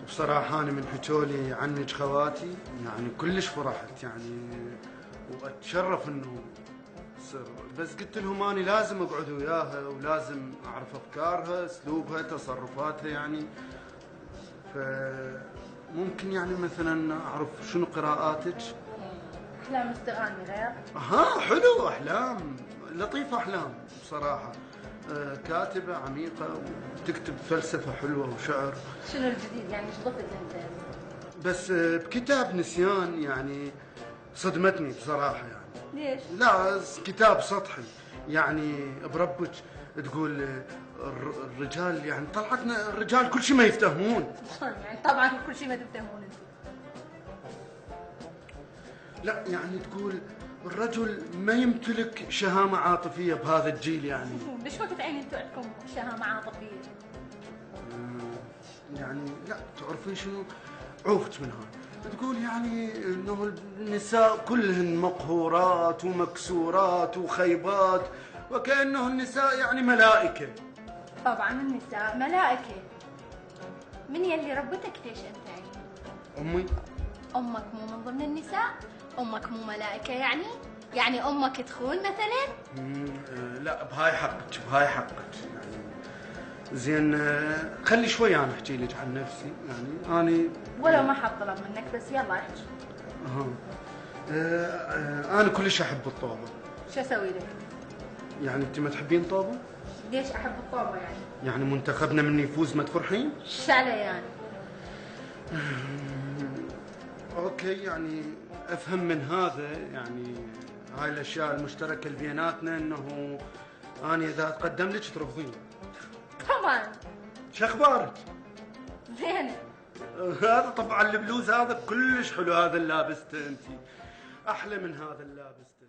بصراحة أنا من حكولي عنك خواتي يعني كلش فرحت يعني، وأتشرف إنه تصير، بس قلت لهم أنا لازم أقعد وياها ولازم أعرف أفكارها، أسلوبها، تصرفاتها يعني. فممكن يعني مثلا أعرف شنو قراءاتك؟ أحلام استغاني غير؟ ها حلو، أحلام لطيفة، أحلام بصراحة. كاتبة عميقة وتكتب فلسفة حلوة وشعر. شنو الجديد يعني، ايش ضفت انت؟ بس بكتاب نسيان يعني صدمتني بصراحة يعني. ليش؟ لا كتاب سطحي يعني بربك. تقول الرجال يعني طلعتنا الرجال كل شيء ما يفتهمون. يعني طبعا كل شيء ما تفتهمون انتم. لا يعني تقول الرجل ما يمتلك شهامة عاطفية بهذا الجيل يعني. ليش وقت عين انتم عندكم شهامة عاطفية؟ يعني لا تعرفين شنو عوفتش من هذا. تقول يعني انه النساء كلهن مقهورات ومكسورات وخيبات، وكأنه النساء يعني ملائكة. طبعا النساء ملائكة. من يلي ربتك ليش انت يعني؟ امي. امك مو من ضمن النساء؟ امك مو ملائكة يعني؟ يعني امك تخون مثلا؟ لا بهاي حقك، بهاي حقك يعني. زين خلي شوي انا احكي لك عن نفسي يعني. اني ولو ما حاب طلب منك بس يلا احكي. انا كلش احب الطوبة. شو اسوي لك؟ يعني انت ما تحبين طوبة؟ ليش احب الطوبة يعني؟ يعني منتخبنا من يفوز ما تفرحين؟ شعلة يعني؟ اوكي يعني افهم من هذا يعني هاي الاشياء المشتركه اللي بيناتنا انه انا اذا اتقدم لك ترفضين. طبعا. شو اخبارك؟ زين. هذا طبعا البلوز هذا كلش حلو، هذا اللي لابسته انت احلى من هذا اللي لابسته.